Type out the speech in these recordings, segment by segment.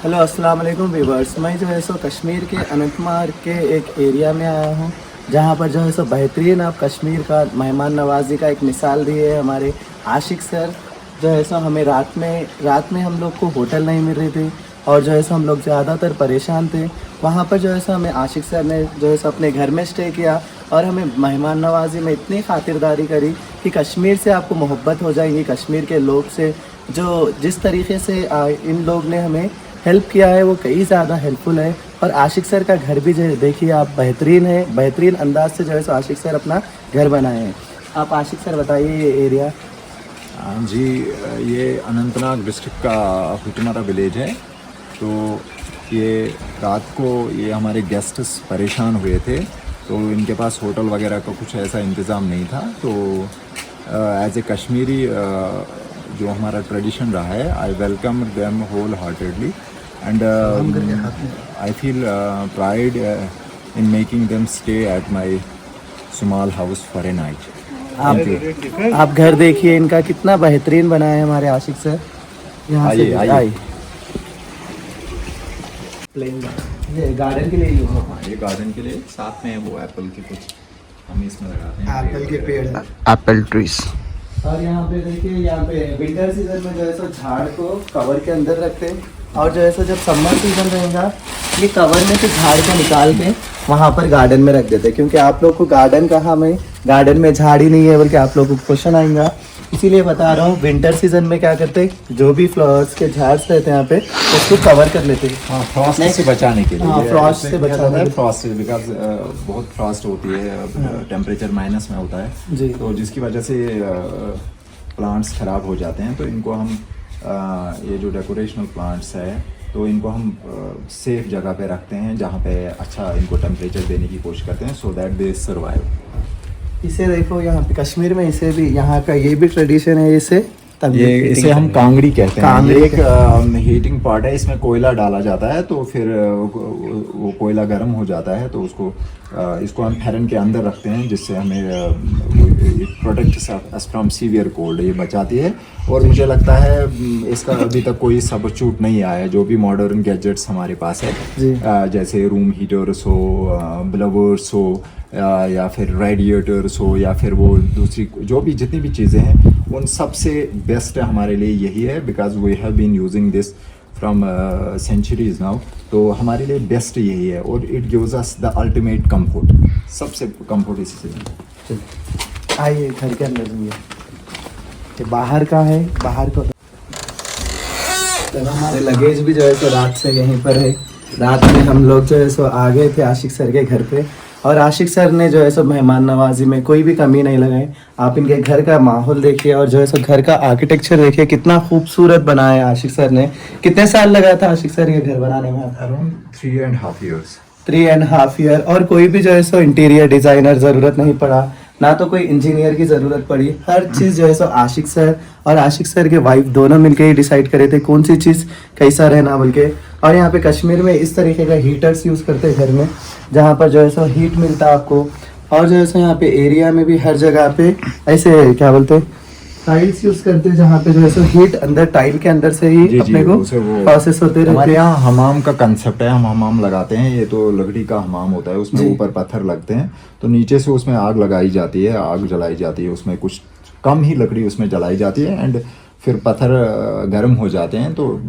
Hello अस्सलाम वालेकुम viewers. मैं जो है सो कश्मीर के अनंतनाग के एक एरिया में आया हूँ, जहाँ पर जो है सो बेहतरीन आप कश्मीर का मेहमान नवाजी का एक मिसाल दी है हमारे आशिक सर। जो है सो हमें रात में हम लोग को होटल नहीं मिल रही थी और जो है सो हम लोग ज़्यादातर परेशान थे। वहाँ पर जो है सो हमें आशिक सर ने जो है सो अपने घर में स्टे किया और हमें मेहमान नवाजी में इतनी खातिरदारी करी कि कश्मीर से आपको मोहब्बत हो जाएगी। कश्मीर के लोग से जो जिस तरीके से इन लोग ने हमें हेल्प किया है वो कई ज़्यादा हेल्पफुल है। और आशिक सर का घर भी जो है देखिए आप, बेहतरीन है, बेहतरीन अंदाज से जो है सो आशिक सर अपना घर बनाए हैं। आप आशिक सर बताइए ये एरिया। हाँ जी, ये अनंतनाग डिस्ट्रिक्ट का हुटमारा विलेज है। तो ये रात को ये हमारे गेस्ट्स परेशान हुए थे, तो इनके पास होटल वगैरह का कुछ ऐसा इंतज़ाम नहीं था। तो एज ए कश्मीरी जो हमारा ट्रेडिशन रहा है, I welcome them whole heartedly and I feel pride in making them stay at my small house for a night. आप घर देखिए इनका कितना बेहतरीन बना है हमारे आशिक सर। यहाँ से आइए। प्लेन ये गार्डन के लिए यूज़ होगा। ये गार्डन के लिए साथ में वो एप्पल के कुछ हम इसमें लगाते हैं, एप्पल के पेड़, एप्पल ट्रीज। और यहाँ पे देखिए, यहाँ पे विंटर सीजन में जो है सो झाड़ को कवर के अंदर रखते हैं और जो है सो जब समर सीजन रहेगा ये कवर में से झाड़ को निकाल के वहाँ पर गार्डन में रख देते हैं। क्योंकि आप लोग को गार्डन कहाँ में, गार्डन में झाड़ ही नहीं है, बल्कि आप लोग को क्वेश्चन आएगा, इसीलिए बता रहा हूँ। विंटर सीजन में क्या करते हैं, जो भी फ्लावर्स के झाड़ रहते हैं यहाँ पे उसको कवर कर लेते हैं। हाँ, फ्रॉस्ट से बचाने के लिए। हाँ, फ्रॉस्ट से बचाने के लिए। फ्रॉस्ट बिकॉज बहुत फ्रॉस्ट होती है, टेम्परेचर माइनस में होता है जी। तो जिसकी वजह से प्लांट्स ख़राब हो जाते हैं। तो इनको हम ये जो डेकोरेशनल प्लांट्स है तो इनको हम सेफ जगह पे रखते हैं, जहाँ पे अच्छा इनको टेम्परेचर देने की कोशिश करते हैं, सो दैट दे सर्वाइव। इसे देखो यहाँ पे कश्मीर में, इसे भी यहाँ का ये भी ट्रेडिशन है। इसे हम कांगड़ी कहते हैं। ये एक हीटिंग पार्ट है, इसमें कोयला डाला जाता है तो फिर वो कोयला गर्म हो जाता है, तो इसको हम फैरन के अंदर रखते हैं, जिससे हमें protect us from severe cold, ये बचाती है। और मुझे लगता है इसका अभी तक कोई सब्स्टिट्यूट नहीं आया है। जो भी मॉडर्न गैजेट्स हमारे पास है, जैसे रूम हीटर्स हो, ब्लोवर्स हो, या फिर रेडिएटर्स हो, या फिर वो दूसरी जो भी जितनी भी चीज़ें हैं, उन सबसे बेस्ट हमारे लिए यही है, because we have been using this from centuries now. तो हमारे लिए बेस्ट यही है और it gives us the ultimate comfort. सबसे कंफर्ट इसी से। आइए घर के अंदर जाइए, ये बाहर का है, बाहर का तो हमारे लगेज भी जो है सो रात से यहीं पर है। रात में हम लोग जो है सो आ गए थे आशिक सर के घर पे, और आशिक सर ने जो है सो मेहमान नवाजी में कोई भी कमी नहीं लगाई। आप इनके घर का माहौल देखिए और जो है सो घर का आर्किटेक्चर देखिए, कितना खूबसूरत बनाया है आशिक सर ने। कितने साल लगा था आशिक सर ये घर बनाने में? Around 3.5 years। 3.5 year। और कोई भी जो है सो इंटीरियर डिजाइनर ज़रूरत नहीं पड़ा, ना तो कोई इंजीनियर की ज़रूरत पड़ी। हर चीज़ जो है सो आशिक सर और आशिक सर के वाइफ दोनों मिलकर ही डिसाइड करे थे कौन सी चीज़ कैसा रहना बोल के। और यहाँ पे कश्मीर में इस तरीके का हीटर्स यूज़ करते हैं घर में, जहाँ पर जो है सो हीट मिलता है आपको। और जो है सो यहाँ पे एरिया में भी हर जगह पे ऐसे क्या बोलते हैं, टाइल्स यूज़ करते हैं, जहाँ पे जो है सो हीट अंदर टाइल के अंदर से ही अपने को प्रोसेस होते रहते हैं। हमारे यहाँ हमाम का कंसेप्ट है, हम हमाम लगाते हैं। ये तो लकड़ी का हमाम होता है, उसमें ऊपर पत्थर लगते हैं, तो नीचे से उसमें आग लगाई जाती है, आग जलाई जाती है, उसमें कुछ कम ही लकड़ी उसमें जलाई जाती है, एंड फिर पत्थर गर्म हो जाते हैं, तो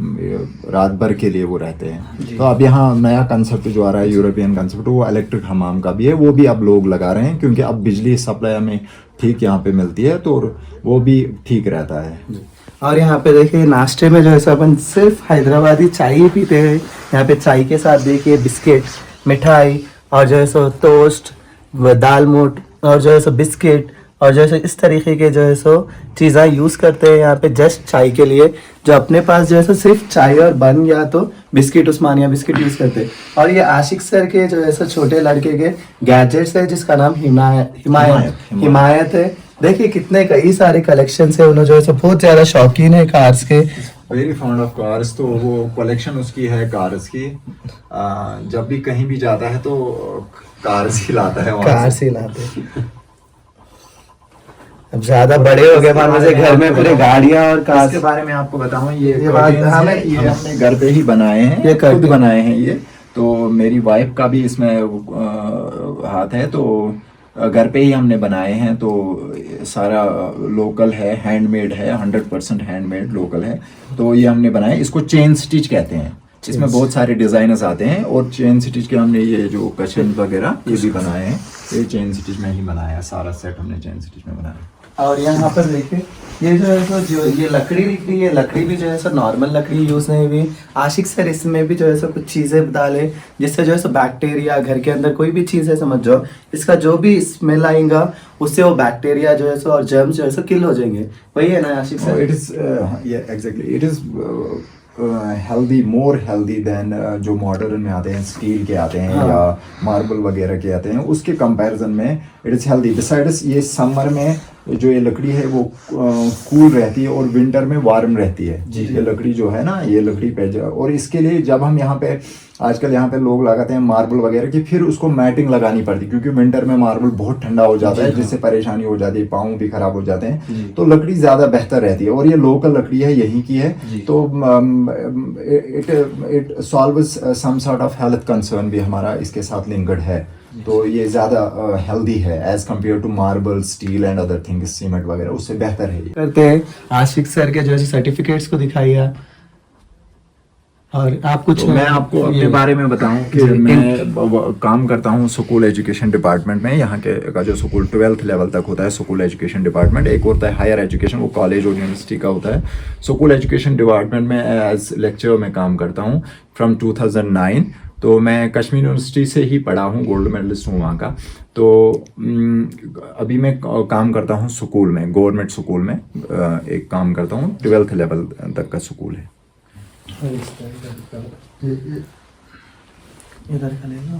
रात भर के लिए वो रहते हैं। तो अब यहाँ नया कंसेप्ट जो आ रहा है, यूरोपियन कंसेप्ट, वो इलेक्ट्रिक हमाम का भी है, वो भी अब लोग लगा रहे हैं, क्योंकि अब बिजली सप्लाई हमें ठीक यहाँ पे मिलती है, तो वो भी ठीक रहता है। और यहाँ पे देखिए नाश्ते में जो है सो अपन सिर्फ हैदराबादी चाय ही पीते हैं। यहाँ पे चाय के साथ देखिए बिस्किट, मिठाई, और जो है सो टोस्ट, दाल मोट, और जो है सो बिस्किट, और जो है सो इस तरीके के जो है सो चीज़ें यूज़ करते हैं यहाँ पे जस्ट चाय के लिए। जो अपने पास जो है सो सिर्फ चाय और बन या तो बिस्किट, उस्मानिया बिस्किट यूज़ करते हैं। और ये आशिक सर के जो है सो छोटे लड़के के गैजेट्स है, जिसका नाम हिमायत है। देखिए कितने कई सारे कलेक्शन है, उन्होंने जो है सो बहुत ज़्यादा शौकीन है कार्स के, वेरी फॉन्ड ऑफ कार्स। तो वो कलेक्शन उसकी है कार्स की। जब भी कहीं भी जाता है तो कार्स ही लाता है, कार्स ही लाते हैं। अब ज्यादा बड़े हो गए, मान लीजिए घर में पूरे गाड़ियां और कार। इसके बारे में आपको बताऊं, ये बात curtains हमें हैं, ये हमने घर पे ही बनाए हैं, ये खुद curtain। बनाए हैं ये। तो मेरी वाइफ का भी इसमें हाथ है, तो घर पे ही हमने बनाए हैं। तो सारा लोकल है, हैंडमेड है, 100% हैंडमेड लोकल है। तो ये हमने बनाए, इसको चेन स्टिच कहते हैं। इसमें बहुत सारे डिजाइनर्स आते हैं, और चेन स्टिच के हमने ये जो कशन वगैरह ये भी बनाए हैं। ये चेन स्टिच में ही बनाया है, सारा सेट हमने चेन स्टिच में बनाया। और यहाँ पर देखिए, ये जो है सो जो ये लकड़ी दिख रही है, लकड़ी भी जो है सो नॉर्मल लकड़ी यूज नहीं हुई। आशिक सर इसमें भी जो है सो कुछ चीजें डाले, जिससे जो है सो बैक्टीरिया, घर के अंदर कोई भी चीज है समझ जाओ, इसका जो भी स्मेल आएगा उससे वो बैक्टीरिया जो है सो और जर्म्स जो है सो किल हो जाएंगे। वही है ना Ashiq sir? It is exactly, it is healthy, more healthy than जो मॉडर्न में आते हैं, स्टील के आते हैं, हाँ। या मार्बल वगैरह के आते हैं, उसके कंपैरिजन में इट इज़ हेल्दी। बिसाइड्स ये समर में जो ये लकड़ी है वो कूल रहती है, और विंटर में वार्म रहती है। ये लकड़ी जो है ना, ये लकड़ी पे और इसके लिए जब हम यहाँ पे आजकल यहाँ पे लोग लगाते हैं मार्बल वगैरह की, फिर उसको मैटिंग लगानी पड़ती है, क्योंकि विंटर में मार्बल बहुत ठंडा हो जाता है, जिससे परेशानी हो जाती है, पाँव भी खराब हो जाते हैं। तो लकड़ी ज़्यादा बेहतर रहती है, और ये लोकल लकड़ी है, यहीं की है। तो it solves some sort of health concern भी हमारा इसके साथ लिंक्ड है। तो ये ज़्यादा हेल्दी है as compare to marble, steel and other things, cement वगैरह, उससे बेहतर है ये। करते हैं आशिक सर के जो है सर्टिफिकेट्स को दिखाइए। और आप कुछ तो मैं आपको अपने बारे में बताऊं कि मैं काम करता हूं स्कूल एजुकेशन डिपार्टमेंट में। यहाँ के का जो स्कूल 12th लेवल तक होता है स्कूल एजुकेशन डिपार्टमेंट, एक होता है हायर एजुकेशन, वो कॉलेज और यूनिवर्सिटी का होता है। स्कूल एजुकेशन डिपार्टमेंट में एज लेक्चरर में काम करता हूँ फ्रॉम 2009। तो मैं कश्मीर यूनिवर्सिटी से ही पढ़ा हूँ, गोल्ड मेडलिस्ट हूँ वहाँ का। तो अभी मैं काम करता हूँ स्कूल में, गवर्नमेंट स्कूल में एक काम करता हूँ, 12th लेवल तक का स्कूल है। इधर का ले लो।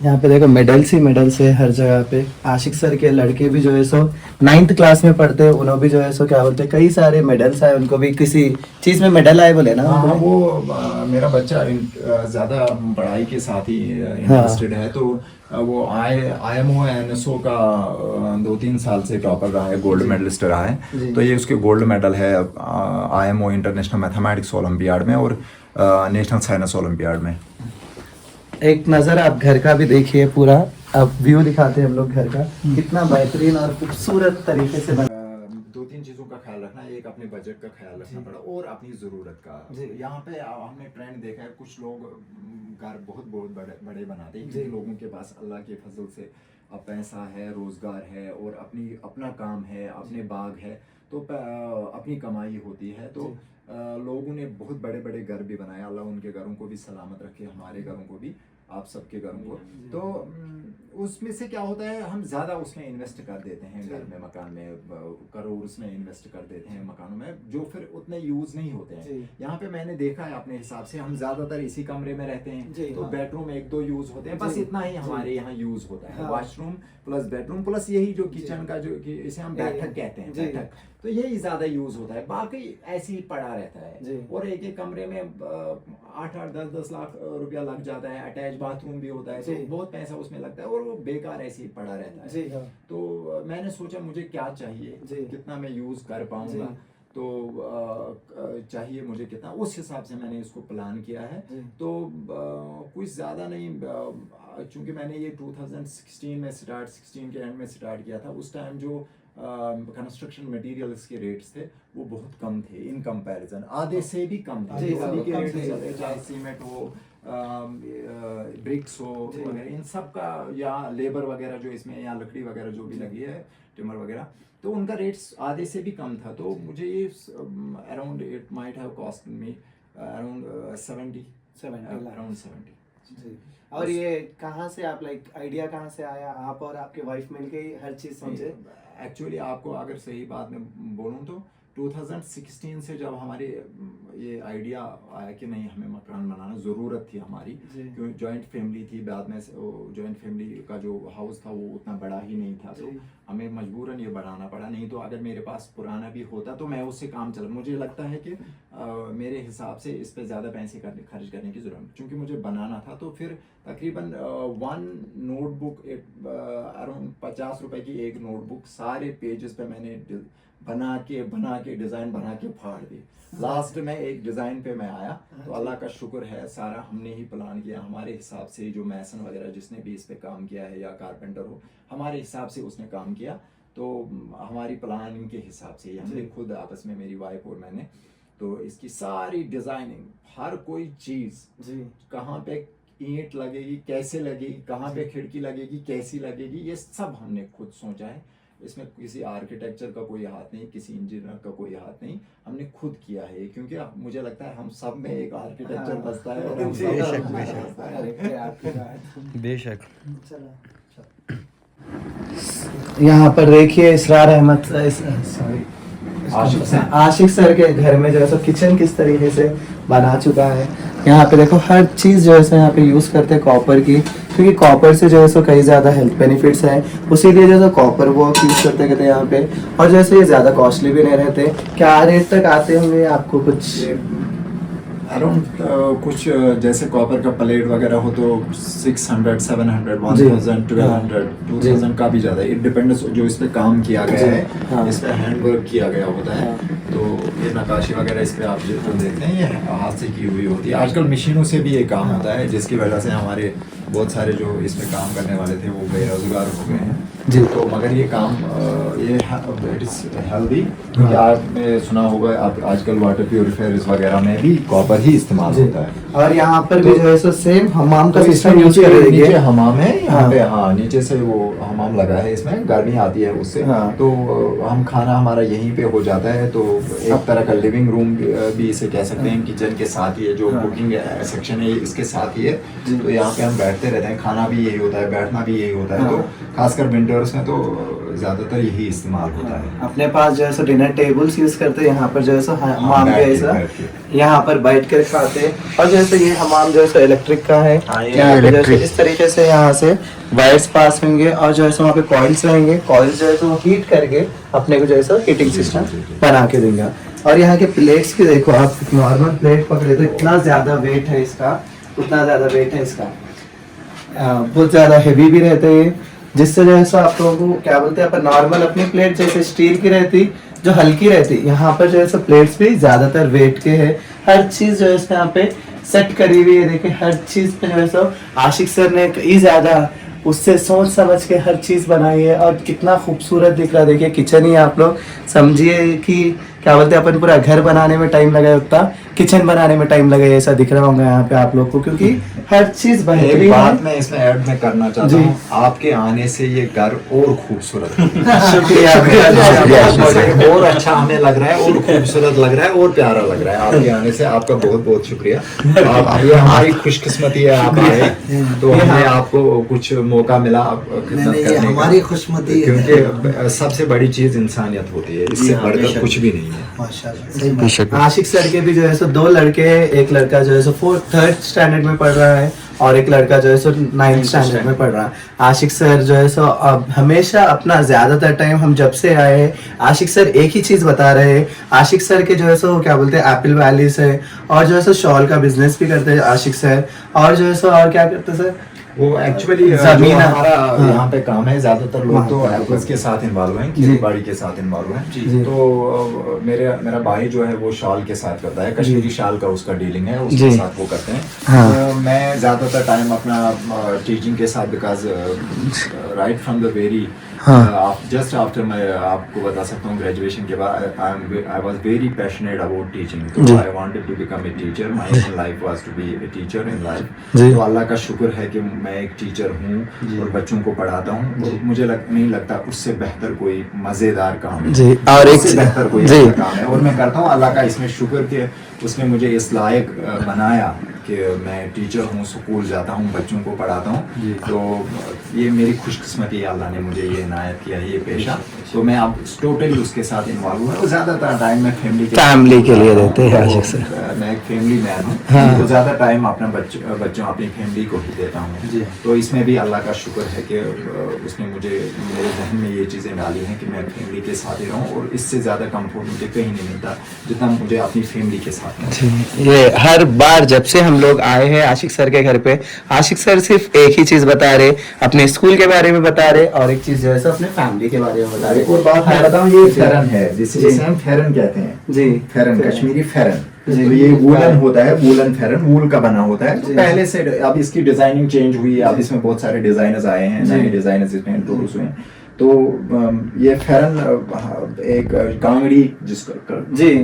यहाँ पे देखो मेडल्स ही मेडल्स है हर जगह पे। आशिक सर के लड़के भी जो है सो 9th क्लास में पढ़ते हैं, उन्होंने भी जो है सो क्या बोलते हैं, कई सारे मेडल्स आए उनको भी, किसी चीज में मेडल आए बोले ना। हाँ, वो मेरा बच्चा ज़्यादा पढ़ाई के साथ ही इंटरेस्टेड है। तो वो IMO NSO का 2-3 साल से टॉपर रहा है, गोल्ड मेडलिस्ट रहा है। तो ये उसके गोल्ड मेडल है IMO इंटरनेशनल मैथमेटिक्स ओलंपियाड में और नेशनल साइंस ओलंपियाड में। एक नज़र आप घर का भी देखिए, पूरा अब व्यू दिखाते हैं हम लोग घर का, कितना बेहतरीन और खूबसूरत तरीके से बना। 2-3 चीज़ों का ख्याल रखना, एक अपने बजट का ख्याल रखना पड़ा, और अपनी ज़रूरत का। यहाँ पे हमने ट्रेंड देखा है, कुछ लोग घर बहुत बहुत बड़े बनाते हैं, क्योंकि लोगों के पास अल्लाह के फजल से अब पैसा है, रोज़गार है, और अपना काम है, अपने बाग है, तो अपनी कमाई होती है। तो लोगों ने बहुत बड़े बड़े घर भी बनाए। अल्लाह उनके घरों को भी सलामत रखे, हमारे घरों को भी, आप सबके घरों को। तो उसमें से क्या होता है, हम ज़्यादा उसमें इन्वेस्ट कर देते हैं, घर में, मकान में, करोड़ उसमें इन्वेस्ट कर देते हैं मकानों में, जो फिर उतने यूज़ नहीं होते हैं। यहाँ पे मैंने देखा है अपने हिसाब से, हम ज़्यादातर इसी कमरे में रहते हैं, तो बेडरूम 1-2 यूज़ होते हैं, बस इतना ही हमारे यहाँ यूज़ होता है। वॉशरूम प्लस बेडरूम प्लस यही जो किचन का, जो कि इसे हम बैठक कहते हैं, बैठक, तो यही ज़्यादा यूज़ होता है, बाकी ऐसे ही पड़ा रहता है। और एक एक कमरे में 8-8, 10-10 लाख रुपया लग जाता है, अटैच बाथरूम भी होता है, तो बहुत पैसा उसमें लगता है, और वो बेकार ऐसे ही पड़ा रहता है। तो मैंने सोचा मुझे क्या चाहिए, कितना मैं यूज़ कर पाऊंगा, तो चाहिए मुझे कितना, उस हिसाब से मैंने इसको प्लान किया है। तो कुछ ज़्यादा नहीं, चूँकि मैंने ये 2016 में 16 के एंड में स्टार्ट किया था, उस टाइम जो कंस्ट्रक्शन मटेरियल्स के रेट्स थे वो बहुत कम थे, इन कंपैरिजन आधे से भी कम थे। जो अभी के रेट चल रहे, चाहे सीमेंट हो, ब्रिक्स हो वगैरह, इन सब का, या लेबर वगैरह जो इसमें, या लकड़ी वगैरह जो भी लगी है, टिमर वगैरह, तो उनका रेट्स आधे से भी कम था। तो मुझे ये around, it might have cost me around 70 around 70। और ये कहाँ से आप, लाइक आइडिया कहाँ से आया, आप और आपके वाइफ मिलके हर चीज़ समझे? एक्चुअली आपको अगर सही बात में बोलूँ तो 2016 से जब हमारे ये आइडिया आया कि नहीं, हमें मकान बनाना ज़रूरत थी हमारी, क्योंकि जॉइंट फैमिली थी, बाद में जॉइंट फैमिली का जो हाउस था वो उतना बड़ा ही नहीं था, तो हमें मजबूरन ये बनाना पड़ा। नहीं तो अगर मेरे पास पुराना भी होता तो मैं उससे काम चला। मुझे लगता है कि मेरे हिसाब से इस पे ज़्यादा पैसे खर्च करने की ज़रूरत, क्योंकि मुझे बनाना था। तो फिर तकरीबन 1 नोटबुक अराउंड 50 रुपए की एक नोटबुक, सारे पेजेस पे मैंने बना के डिज़ाइन बना के फाड़ दी। लास्ट में एक डिज़ाइन पे मैं आया, तो अल्लाह का शुक्र है सारा हमने ही प्लान किया हमारे हिसाब से। जो मैसन वगैरह जिसने भी इस पे काम किया है या कारपेंटर हो, हमारे हिसाब से उसने काम किया। तो हमारी प्लानिंग के हिसाब से हमने खुद आपस में, मेरी वाइफ और मैंने, तो इसकी सारी डिज़ाइनिंग, हर कोई चीज़ जी कहाँ पे ईंट लगेगी, कैसे लगेगी, कहाँ पे खिड़की लगेगी, कैसी लगेगी, ये सब हमने खुद सोचा है। इसमें किसी आर्किटेक्चर का कोई हाथ नहीं, किसी इंजीनियर का कोई हाथ नहीं, हमने खुद किया है। क्योंकि मुझे लगता है हम सब में एक आर्किटेक्चर बसता है, और हम सब बेशक। यहाँ पर देखिए इसरार अहमद सॉरी आशिक सर के घर में जो है सो किचन किस तरीके से बना चुका है। यहाँ पे देखो हर चीज़ जो है सो यहाँ पे यूज़ करते हैं कॉपर की, क्योंकि कॉपर से जो है सो कई ज़्यादा हेल्थ बेनिफिट्स हैं, उसीलिए जो है कॉपर वर्क यूज़ करते कहते हैं यहाँ पे। और जैसे ये ज़्यादा कॉस्टली भी नहीं रहते। क्या रेट तक आते होंगे आपको कुछ? अराउंड कुछ जैसे कॉपर का प्लेट वगैरह हो तो 600, 700, 1000, 1200, 2000 का भी ज़्यादा, इट डिपेंड्स जो इस पे काम किया गया है। हाँ। इस पे हैंड वर्क किया गया होता है। तो ये नक्काशी वगैरह इस पे आप जो देखते हैं ये हाथ से की हुई होती है। आजकल मशीनों से भी ये काम होता है, जिसकी वजह से हमारे बहुत सारे जो इस पे काम करने वाले थे वो बेरोजगार हो गए हैं जी। तो मगर ये काम ये इट इज़ हेल्दी, क्योंकि आपने सुना होगा आप आजकल वाटर प्योरीफायर्स वगैरह में भी कॉपर ही इस्तेमाल होता है। और यहाँ पर भी जो है सो सेम हमाम का तो सिस्टम यूज नीचे कर नीचे हमाम है यहाँ पे, हाँ नीचे से वो हमाम लगा है, इसमें गर्मी आती है उससे। हाँ। तो हम खाना हमारा यहीं पे हो जाता है। तो एक तरह का लिविंग रूम भी इसे कह सकते हैं, किचन के साथ ही है, जो कुकिंग सेक्शन है इसके साथ ही है। तो यहाँ पे हम बैठते रहते हैं, खाना भी यही होता है, बैठना भी यही होता है। तो खासकर विंटर्स में तो ज़्यादातर यही इस्तेमाल होता है। अपने पास जो है सो डिनर टेबल्स यूज करते हैं, यहाँ पर जो है सो हमाम बैठ के के, ऐसा बैठ के। यहाँ पर बैठ कर खाते हैं। और जैसे ये हमाम जो है सो इलेक्ट्रिक का है, हाँ, ये यहाँ पे जो है सो इलेक्ट्रिक। इस तरीके से यहाँ से वायर्स पास होंगे और जो है सो वहाँ पे कॉइल्स रहेंगे। कॉइल्स जो है सो हीट करके अपने को जो है सो हीटिंग सिस्टम बना के देंगे। और यहाँ के प्लेट्स की देखो, आप नॉर्मल प्लेट पकड़े तो इतना ज़्यादा वेट है इसका, उतना ज़्यादा वेट है इसका, बहुत ज़्यादा हेवी भी रहते हैं, जिससे जो है सो आप लोगों को क्या बोलते हैं, अपन नॉर्मल अपनी प्लेट जैसे स्टील की रहती जो हल्की रहती, यहाँ पर जो है सो प्लेट्स भी ज़्यादातर वेट के है। हर चीज़ जो है सो यहाँ पे सेट करी हुई है। देखिए हर चीज़ पे जो है सो आशिक सर ने कई ज़्यादा उससे सोच समझ के हर चीज़ बनाई है और कितना खूबसूरत दिख रहा है। देखिए किचन ही आप लोग समझिए कि क्या बोलते हैं, अपन पूरा घर बनाने में टाइम लगा उतना किचन बनाने में टाइम लगे, ऐसा दिख रहा होगा यहाँ पे आप लोग को, क्योंकि हर चीज़ एक बेहतरीन बात है। मैं इसमें ऐड में करना चाहता हूँ, आपके आने से ये घर और खूबसूरत हो गया। शुक्रिया और अच्छा हमें लग रहा है, और खूबसूरत लग रहा है, और प्यारा लग रहा है आपके आने से। आपका बहुत बहुत शुक्रिया। आप ये हमारी खुशकिस्मती है, आप आए तो हमें आपको कुछ मौका मिला आप खिदमत ये करने का। हमारी खुशमती है। क्योंकि सबसे बड़ी चीज इंसानियत होती है, इससे बढ़कर कुछ भी नहीं है। माशाल्लाह। बेशक। आशिक सर के भी जो है सो 2 लड़के हैं, एक लड़का जो है सो 3rd स्टैंडर्ड में पढ़ रहा है और एक लड़का जो है सो 9th स्टैंडर्ड में पढ़ रहा है। आशिक सर जो है सो अब हमेशा अपना ज्यादातर टाइम, हम जब से आए हैं आशिक सर एक ही चीज बता रहे हैं। आशिक सर के जो है सो क्या बोलते हैं एप्पल वैली से, और जो है सो शॉल का बिजनेस भी करते हैं आशिक सर, और जो है सो और क्या करते सर, वो एक्चुअली जमीन हमारा हाँ। यहाँ पे काम है, ज्यादातर लोग तो एप्पल्स के साथ इन्वॉल्व हैं, खेती बाड़ी के साथ इन्वॉल्व हैं। तो मेरा भाई जो है वो शॉल के साथ करता है, कश्मीरी शाल का उसका डीलिंग है, उसके जी। साथ वो करते हैं। हाँ। तो मैं ज्यादातर टाइम अपना टीचिंग के साथ, because right from the very just after, मैं आपको बता सकता हूँ ग्रेजुएशन के बाद I was very passionate about teaching. तो I wanted to become a teacher, my life was to be a teacher in life. जी। तो अल्लाह का शुक्र है कि मैं एक टीचर हूँ और बच्चों को पढ़ाता हूँ। तो मुझे नहीं लगता उससे बेहतर कोई मज़ेदार काम है, जी। और एक उससे बेहतर कोई जी। ऐसा काम है, और मैं करता हूँ। अल्लाह का इसमें शुक्र कि उसने मुझे इस लायक बनाया कि मैं टीचर हूँ, स्कूल जाता हूँ, बच्चों को पढ़ाता हूँ, तो ये मेरी खुशकिस्मती है, अल्लाह ने मुझे ये इनायत किया है ये पेशा। तो मैं अब टोटली उसके साथ इन्वॉल्व हूँ। तो ज़्यादातर टाइम मैं फैमिली के लिए देते हैं आशिक सर। मैं एक फैमिली मैन हूँ, हाँ। तो ज़्यादा टाइम अपने बच्चों अपनी फैमिली को ही देता हूँ। तो इसमें भी अल्लाह का शुक्र है कि उसने मुझे मेरे जहन में ये चीज़ें डाली हैं कि मैं फैमिली के साथ ही रहूँ, और इससे ज़्यादा कंफर्ट मुझे कहीं नहीं मिलता जितना मुझे अपनी फैमिली के साथ मिलता। ये हर बार जब से हम लोग आए हैं आशिक सर के घर पे, आशिक सर सिर्फ एक ही चीज बता रहे, अपने स्कूल के बारे में बता रहे, और एक चीज जो है सो अपने फैमिली के बारे में बता रहे। एक और बात मैं बताऊँ, ये फेरन है जिसे हम फेरन कहते हैं जी, फेरन, कश्मीरी फेरन। तो ये वूलन होता है, वूलन फेरन वूल का बना होता है। तो पहले से अब इसकी डिजाइनिंग चेंज हुई है, अब इसमें बहुत सारे डिजाइनर्स आए हैं, नए डिजाइनर्स इसमें इंट्रोड्यूस हुए हैं। तो ये फेरन एक कांगड़ी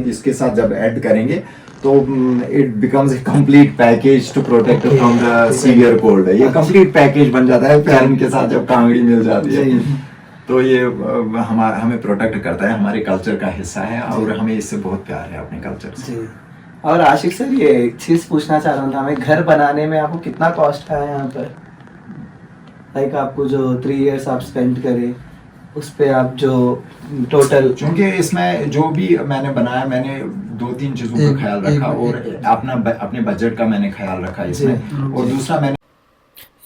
इसके साथ जब ऐड करेंगे तो it becomes a complete package to protect from the severe cold. ये कंप्लीट पैकेज बन जाता है फेरन के साथ जब कांगड़ी मिल जाती है। तो ये हमें प्रोटेक्ट करता है, हमारे कल्चर का हिस्सा है, और हमें इससे बहुत प्यार है अपने कल्चर से। और आशिक सर ये एक चीज पूछना चाह रहा था, हमें घर बनाने में आपको कितना कॉस्ट आया यहाँ पर? लाइक आपको जो 3 years आप स्पेंड करे उस पे आप जो टोटल, क्योंकि इसमें जो भी मैंने बनाया, मैंने 2-3 चीजों का ख्याल रखा, और अपने बजट का मैंने ख्याल रखा इसमें। और दूसरा मैंने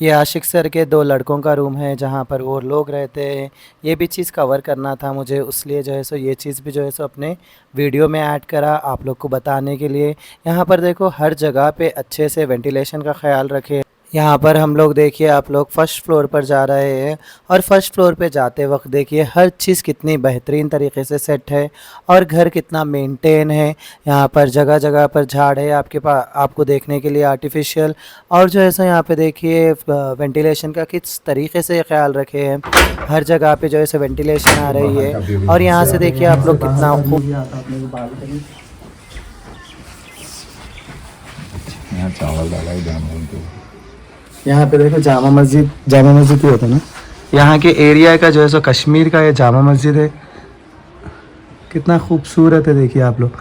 ये आशिक सर के 2 लड़कों का रूम है जहाँ पर वो लोग रहते हैं। ये भी चीज़ कवर करना था मुझे, इसलिए जो है सो ये चीज़ भी जो है सो अपने वीडियो में ऐड करा आप लोग को बताने के लिए। यहाँ पर देखो हर जगह पे अच्छे से वेंटिलेशन का ख्याल रखे। यहाँ पर हम लोग देखिए, आप लोग फर्स्ट फ्लोर पर जा रहे हैं, और फर्स्ट फ्लोर पे जाते वक्त देखिए हर चीज़ कितनी बेहतरीन तरीके से सेट है, और घर कितना मेंटेन है। यहाँ पर जगह जगह पर झाड़ है आपके पास, आपको देखने के लिए आर्टिफिशियल। और जो है सो यहाँ पे देखिए वेंटिलेशन का किस तरीके से ख्याल रखे हैं, हर जगह पे जो है सो वेंटिलेशन आ रही है। और यहाँ से देखिए आप लोग कितना खूब यहाँ चावल डाला ही जाना। यहाँ पे देखो जामा मस्जिद ही होता है ना, यहाँ के एरिया का जो है सो कश्मीर का ये जामा मस्जिद है, कितना खूबसूरत है देखिए आप लोग।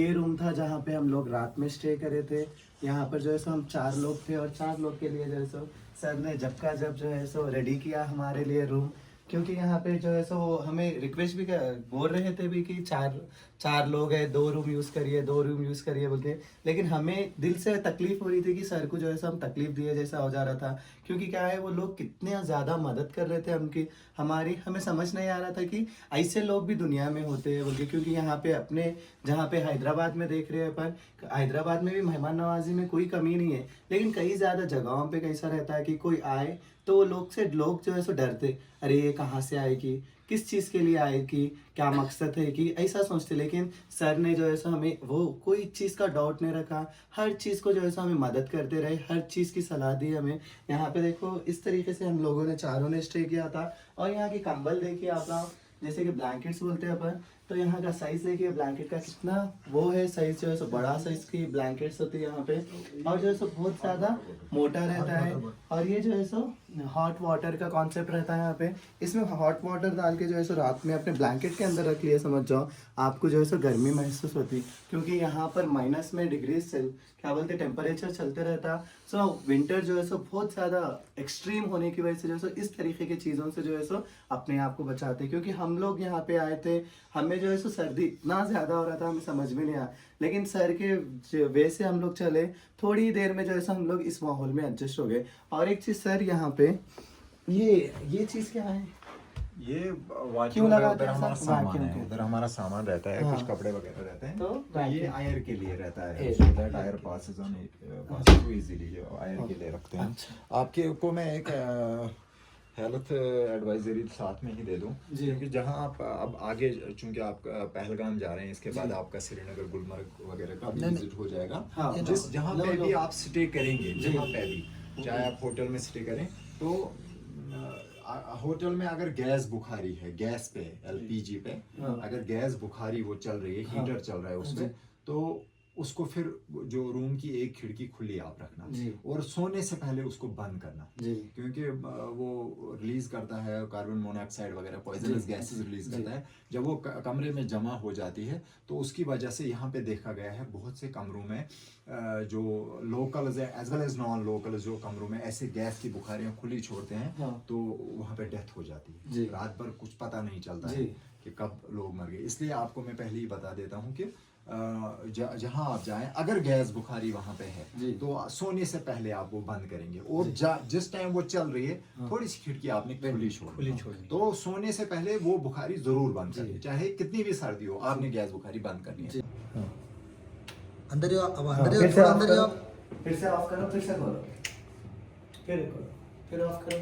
ये रूम था जहाँ पे हम लोग रात में स्टे करे थे। यहाँ पर जो है सो हम 4 लोग थे, और 4 लोग के लिए जो है सो सर ने जब जो है सो रेडी किया हमारे लिए रूम, क्योंकि यहाँ पे जो है सो वो हमें रिक्वेस्ट भी बोल रहे थे भी कि चार लोग हैं, 2 रूम यूज़ करिए बोलते। लेकिन हमें दिल से तकलीफ हो रही थी कि सर को जो है सो हम तकलीफ दिए जैसा हो जा रहा था, क्योंकि क्या है वो लोग कितने ज़्यादा मदद कर रहे थे हमें समझ नहीं आ रहा था कि ऐसे लोग भी दुनिया में होते हैं बोल के। क्योंकि यहाँ पे अपने जहाँ पे हैदराबाद में देख रहे हैं अपन, हैदराबाद में भी मेहमान नवाजी में कोई कमी नहीं है, लेकिन कई ज़्यादा जगहों पे कैसा रहता है कि कोई आए तो लोग जो है सो डरते, अरे ये कहाँ से आएगी, किस चीज़ के लिए आएगी, क्या मकसद है कि ऐसा सोचते। लेकिन सर ने जो है सो हमें वो कोई चीज़ का डाउट नहीं रखा, हर चीज़ को जो है सो हमें मदद करते रहे, हर चीज़ की सलाह दी हमें। यहाँ पे देखो इस तरीके से हम लोगों ने चारों ने स्टे किया था। और यहाँ की कंबल देखिए आप लोग, जैसे कि ब्लैंकेट्स बोलते हैं अपन, तो यहाँ का साइज देखिए ब्लैंकेट का कितना वो है, साइज जो है सो बड़ा साइज की ब्लैंकेट्स होती है यहाँ पे, और जो है सो बहुत ज़्यादा मोटा रहता है। और ये जो है सो हॉट वाटर का कॉन्सेप्ट रहता है यहाँ पे, इसमें हॉट वाटर डाल के जो है सो रात में अपने ब्लैंकेट के अंदर रख लिए, समझ जाओ आपको जो है सो गर्मी महसूस होती, क्योंकि यहाँ पर माइनस में डिग्रीज क्या बोलते टेम्परेचर चलते रहता। सो विंटर जो है सो बहुत ज़्यादा एक्सट्रीम होने की वजह से जो है सो इस तरीके की चीज़ों से जो है सो अपने आप को बचाते। क्योंकि हम लोग यहाँ पे आए थे, हमें जो है सो सर्दी इतना ज़्यादा हो रहा था, हमें समझ में नहीं आया, लेकिन सर के वे से हम लोग चले, थोड़ी देर में जो है सो हम लोग इस माहौल में एडजस्ट हो गए। और एक चीज़ सर यहाँ पे ये चीज़ क्या है, ये क्यों लगा उधर हमारा सामान है, उधर हमारा सामान रहता है, हाँ। कुछ कपड़े वगैरह रहते हैं, तो ये आयर के लिए रहता है, Air। so that air passes on passes easily, आयर के लिए रखते हैं। आपके को मैं एक हेल्थ एडवाइजरी साथ में ही दे दूं, क्योंकि जहां आप अब आगे, चूंकि आप पहलगाम जा रहे हैं, इसके बाद आपका श्रीनगर गुलमर्ग वगैरह का भी विजिट हो जाएगा। जिस जहां पे भी आप स्टे करेंगे, जहां पे भी, चाहे आप होटल में स्टे करें, तो होटल में अगर गैस बुखारी है, गैस पे LPG पे अगर गैस बुखारी वो चल रही है, हीटर चल रहा है उसमें, तो उसको फिर जो रूम की एक खिड़की खुली आप रखना जी। और सोने से पहले उसको बंद करना, जी। क्योंकि वो रिलीज करता है कार्बन मोनोऑक्साइड वगैरह पॉइजनस गैसेस रिलीज करता है। जब वो कमरे में जमा हो जाती है तो उसकी वजह से यहाँ पे देखा गया है बहुत से कमरों में जो लोकल्स है as well as non locals जो कमरों में ऐसे गैस की बुखारियाँ खुली छोड़ते हैं, हाँ। तो वहाँ पे डेथ हो जाती है। जी। रात भर कुछ पता नहीं चलता जी। है कि कब लोग मर गए। इसलिए आपको मैं पहले ही बता देता हूँ कि जहाँ आप जाएं अगर गैस बुखारी वहाँ पे है जी। तो सोने से पहले आप वो बंद करेंगे और जिस टाइम वो चल रही है थोड़ी सी खिड़की आपने खुली छोड़नी, तो सोने से पहले वो बुखारी जरूर बंद करनी, चाहे कितनी भी सर्दी हो आपने गैस बुखारी बंद करनी है। अंदर ही अब हाँ, अंदर फिर ही से थोड़ा ऑफ अंदर ही करो, आप फिर से ऑफ करो, फिर से खोलो, फिर करो, फिर ऑफ करो,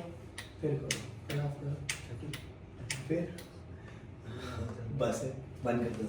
फिर करो, फिर ऑफ करो, फिर बस है, बंद कर दो।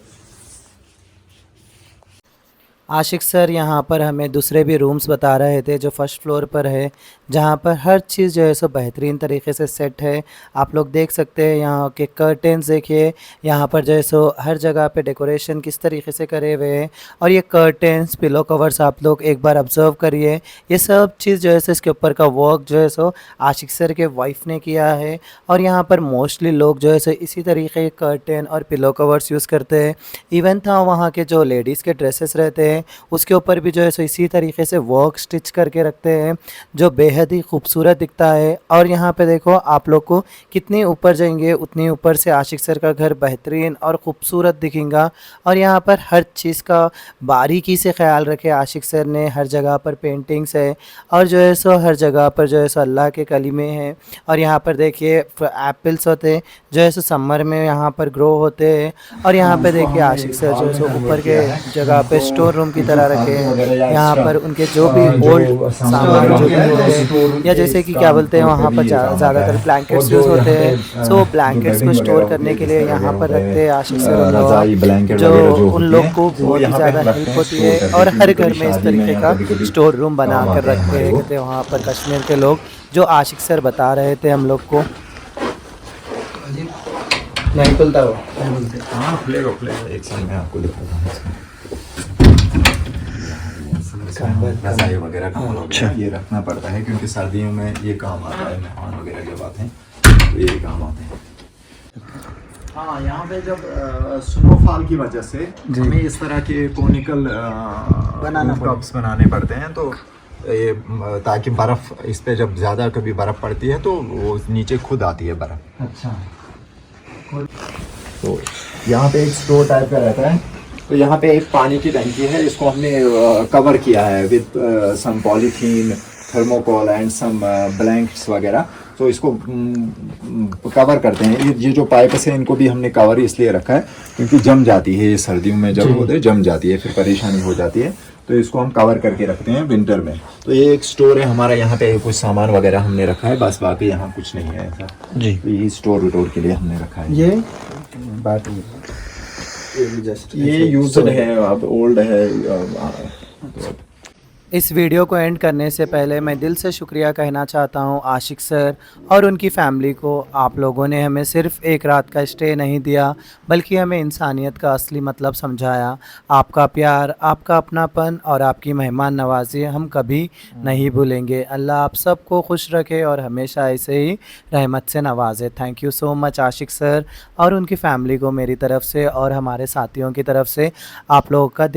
आशिक सर यहाँ पर हमें दूसरे भी रूम्स बता रहे थे जो फर्स्ट फ्लोर पर है, जहाँ पर हर चीज़ जो है सो बेहतरीन तरीके से सेट है। आप लोग देख सकते हैं यहाँ के कर्टेन्स देखिए, यहाँ पर जो है सो हर जगह पे डेकोरेशन किस तरीके से करे हुए हैं। और ये कर्टेन्स पिलो कवर्स आप लोग एक बार ऑब्ज़र्व करिए, ये सब चीज़ जो है सो इसके ऊपर का वर्क जो है सो आशिक सर के वाइफ ने किया है। और यहाँ पर मोस्टली लोग जो है सो इसी तरीके के कर्टेन और पिलो कवर्स यूज़ करते हैं। इवन था वहाँ के जो लेडीज़ के ड्रेसेस रहते हैं उसके ऊपर भी जो है सो इसी तरीके से वर्क स्टिच करके रखते हैं जो बेहद ही खूबसूरत दिखता है। और यहाँ पे देखो आप लोग को कितनी ऊपर जाएंगे उतनी ऊपर से आशिक सर का घर बेहतरीन और ख़ूबसूरत दिखेगा। और यहाँ पर हर चीज़ का बारीकी से ख्याल रखे आशिक सर ने, हर जगह पर पेंटिंग्स है और जो है सो हर जगह पर जो है सो अल्लाह के कलीमे हैं। और यहाँ पर देखिए एप्पल्स होते हैं जो है सो समर में यहाँ पर ग्रो होते हैं। और यहाँ पे देखिए आशिक सर जो है सो ऊपर के जगह पे स्टोर रूम की तरह रखे हैं। यहाँ पर उनके जो भी ओल्ड सामान जो भी होते हैं या जैसे कि क्या बोलते हैं वहाँ पर ज़्यादातर ब्लैंकेट्स यूज़ होते हैं, सो ब्लैंकेट्स को स्टोर करने के लिए यहाँ पर रखते हैं आशिक सर उन लोग, जो उन लोग को बहुत ही ज़्यादा हेल्प होती है। और हर घर में इस तरीके का स्टोर रूम बना कर रखते हैं कहते हैं वहाँ पर कश्मीर के लोग, जो आशिक सर बता रहे थे हम लोग को। नहीं खुलता वो, हाँ खुलेगा एक साल में आपको दिखाता हूँ। रजाई वगैरह का अच्छा ये रखना पड़ता है क्योंकि सर्दियों में ये काम आता है, मेहमान वगैरह जब आते हैं तो ये काम आते हैं। हाँ यहाँ पे जब स्नोफॉल की वजह से हमें इस तरह के कोनिकल कप्स बनाने पड़ते हैं, तो ये ताकि बर्फ़ इस पे जब ज़्यादा कभी बर्फ़ पड़ती है तो वो नीचे खुद आती है बर्फ़। अच्छा, तो यहाँ पे एक स्टोर टाइप का रहता है, तो यहाँ पे एक पानी की टंकी है, इसको हमने कवर किया है with some polythene, thermocol and some blankets वगैरह। तो इसको कवर करते हैं। ये जो पाइप्स हैं इनको भी हमने कवर इसलिए रखा है क्योंकि जम जाती है, ये सर्दियों में जब होते जम जाती है फिर परेशानी हो जाती है, तो इसको हम कवर करके रखते हैं विंटर में। तो ये एक स्टोर है हमारा, यहाँ पे कुछ सामान वगैरह हमने रखा है, बस बाकी यहाँ कुछ नहीं है ऐसा जी। तो ये स्टोर विटोर के लिए हमने रखा है। ये बात ये यूज्ड है, अब ओल्ड है। इस वीडियो को एंड करने से पहले मैं दिल से शुक्रिया कहना चाहता हूं आशिक सर और उनकी फैमिली को। आप लोगों ने हमें सिर्फ़ एक रात का स्टे नहीं दिया बल्कि हमें इंसानियत का असली मतलब समझाया। आपका प्यार, आपका अपनापन और आपकी मेहमान नवाजी हम कभी नहीं भूलेंगे। अल्लाह आप सबको खुश रखे और हमेशा ऐसे ही रहमत से नवाजे। Thank you so much Ashiq sir और उनकी फैमिली को मेरी तरफ़ से और हमारे साथियों की तरफ से आप लोगों का